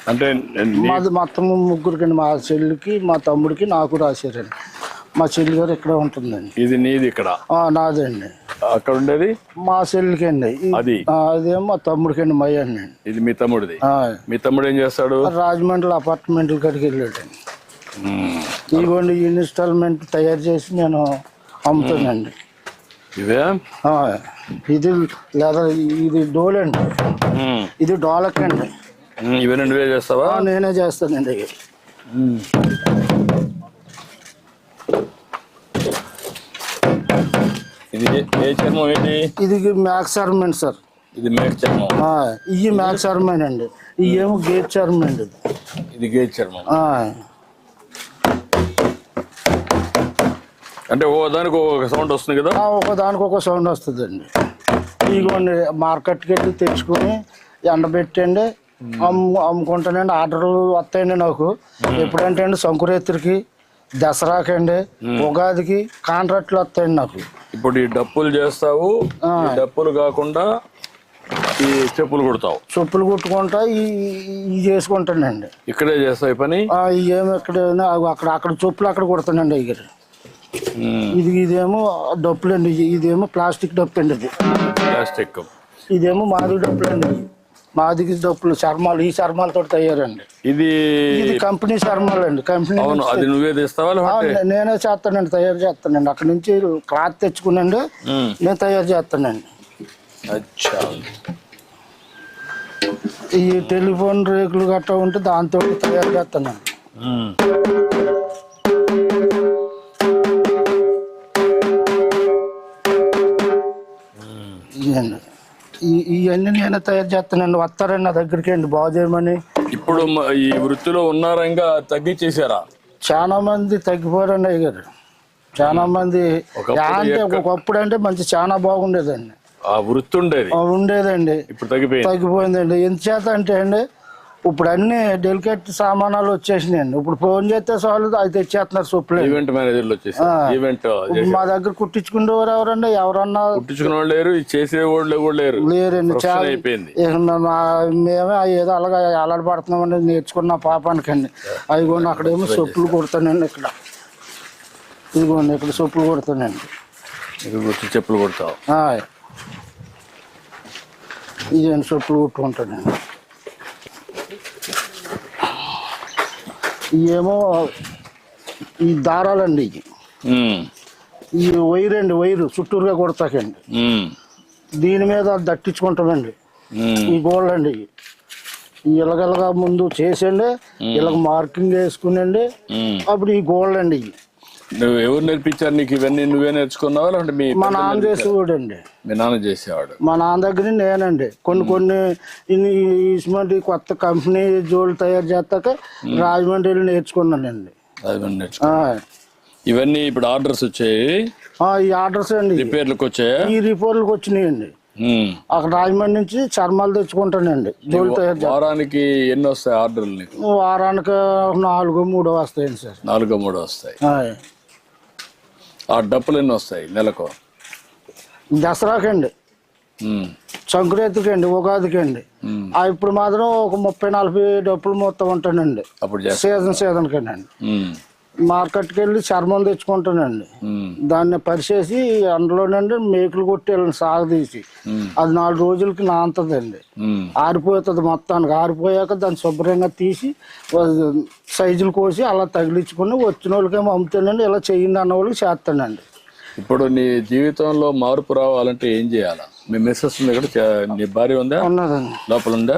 అంటే మాది మొత్తం ముగ్గురికండి, మా చెల్లికి మా తమ్ముడికి నాకు రాశారండి. మా చెల్లి గారు ఇక్కడ ఉంటుందండి. ఇది నీది ఇక్కడ? నాదండి. అక్కడ ఉండేది మా చెల్లికి అండి. అదేమో మా తమ్ముడికండి మయ్య అండి. ఇది మీ తమ్ముడిది. మీ తమ్ముడు ఏం చేస్తాడు? రాజమండ్రి అపార్ట్మెంట్ల కాడికి వెళ్ళాడండి. ఇదిగోండి ఇన్స్టాల్మెంట్ తయారు చేసి నేను అమ్ముతానండి. ఇదే ఇది లేదా ఇది డోలండి, ఇది డోలకండి. ఇవన్నీ నువ్వే చేస్తావా? నేనే చేస్తానండి. ఇది ఏ చర్మం ఏంటి? ఇది మ్యాక్స్ చర్మం సార్. ఇది మేక చర్మం. ఇవి మ్యాక్స్ చర్మం అండి. ఇవి ఏమో గేట్ చర్మం అండి. ఇది గేట్ చర్మం. అంటే దానికి ఒక సౌండ్ వస్తుంది కదా? ఒకదానికి ఒక సౌండ్ వస్తుందండి. ఇదిగోండి మార్కెట్కి వెళ్ళి తెచ్చుకొని ఎండబెట్టండి అమ్ముకుంటానండి. ఆర్డర్లు వస్తాయండి నాకు. ఎప్పుడంటే అండి సంకురాత్రికి, దసరాకండి, ఉగాదికి కాంట్రాక్ట్లు వస్తాయండి నాకు. ఇప్పుడు ఈ డప్పులు చేస్తావు, డప్పులు కాకుండా ఈ చెప్పులు కుడతావు? చెప్పులు కుట్టుకుంటా ఇవి చేసుకుంటానండి. ఇక్కడే చేస్తావు పని? ఏమి ఎక్కడైనా అక్కడ చెప్పులు అక్కడ కుడతానండి. ఇదేమో డప్పులండి. ఇదేమో ప్లాస్టిక్ డప్పు అండి. ఇది ప్లాస్టిక్. ఇదేమో మాది డప్పులు అండి. మాది డప్పులు చర్మాలు, ఈ చర్మాలతో తయారండి. ఇది కంపెనీ చర్మాలు అండి. కంపెనీ. అది నువ్వే తెస్తావా? నేనే చేస్తానండి, తయారు చేస్తానండి. అక్కడ నుంచి క్లాత్ తెచ్చుకునండి నేను తయారు చేస్తానండి. ఈ టెలిఫోన్ రేకులు గట్రా ఉంటే దాంతో తయారు చేస్తానండి. ఇవన్నీ నేనే తయారు చేస్తానండి. వస్తారండి నా దగ్గరికి అండి బాగు చేయమని. ఇప్పుడు ఈ వృత్తిలో ఉన్నారా? ఇంకా తగ్గించేసారా? చాలా మంది తగ్గిపోయారండి అయ్యారు. చాలా మంది అంటే ఒకప్పుడు అంటే మంచి చాలా బాగుండేదండి. ఆ వృత్తి ఉండేదండి. ఇప్పుడు తగ్గిపోయిందండి. ఎందుచేత అంటే అండి ఇప్పుడు అన్ని డెలికేట్ సామానాలు వచ్చేసినాయండి. ఇప్పుడు ఫోన్ చేస్తే చాలు అది తెచ్చేస్తున్నారు చెప్పులు. ఈవెంట్ మేనేజర్లు వచ్చేసి మా దగ్గర కుట్టించుకునేవారు ఎవరండి? ఎవరన్నా కుట్టించుకునే వాళ్ళు లేరు, చేసేవాళ్ళు లేరండి. చాలా అయిపోయింది. మేమే ఏదో అలాగా అలవాటుపడుతున్నామండి నేర్చుకున్న పాపానికండి. అదిగోండి అక్కడేమో చెప్పులు కుడతానండి. ఇక్కడ ఇదిగోండి ఇక్కడ చెప్పులు కుడతానండి. చెప్పులు కుడతావు? ఇదేంటి చెప్పులు కుట్టుకుంటానండి. ఇవేమో ఈ దారాలండి. ఈ వైర్ అండి. వైరు చుట్టూరుగా కొడతాకండి. దీని మీద దట్టించుకుంటామండి. ఈ గోల్డ్ అండి. ఇలాగలగా ముందు చేసండి, ఇలాగ మార్కింగ్ వేసుకునండి. అప్పుడు ఈ గోల్డ్ అండి. నువ్వు ఎవరు నేర్పించారు నీకు ఇవన్నీ? నువ్వే నేర్చుకున్నావా? అంటే మా నాన్న చేసేవాడు అండి. మీ నాన్న చేసేవాడు? మా నాన్న దగ్గర నేనండి కొన్ని ఇటువంటి కొత్త కంపెనీ జోళ్ళు తయారు చేస్తాక రాజమండ్రి నేర్చుకున్నానండి. ఇవన్నీ ఇప్పుడు ఆర్డర్స్ వచ్చాయి? ఈ ఆర్డర్స్ అండి. రిపేర్లకు వచ్చాయా? ఈ రిపేర్లకు వచ్చినాయండి. అక్కడ రాజమండ్రి నుంచి చర్మాలు తెచ్చుకుంటానండి. జోళ్ళు తయారు. వారానికి ఎన్ని వస్తాయి ఆర్డర్లు? వారానికి 4-3 వస్తాయండి సార్. 4-3 వస్తాయి. ఆ డప్పులు ఎన్ని వస్తాయి నెలకు? దసరాకండి, సంక్రాంతికి అండి, ఉగాదికి అండి. ఇప్పుడు మాత్రం ఒక 30-40 డప్పులు మొత్తం ఉంటానండి. అప్పుడు సీజన్ కండి. మార్కెట్కి వెళ్ళి చర్మం తెచ్చుకుంటానండి. దాన్ని పరిచేసి అందులోనండి మేకులు కొట్టేళ్ళని సాగదీసి అది 4 రోజులకి నాంతదండి. ఆరిపోతుంది మొత్తానికి. ఆరిపోయాక దాన్ని శుభ్రంగా తీసి సైజులు కోసి అలా తగిలించుకుని వచ్చిన వాళ్ళకేమో అమ్ముతానండి. ఇలా చెయ్యింది అన్న వాళ్ళకి చేస్తానండి. ఇప్పుడు నీ జీవితంలో మార్పు రావాలంటే ఏం చేయాలా? మీ మిస్సెస్ ఉంది, నీ భార్య ఉందా? ఉన్నదండి. లోపల ఉందా?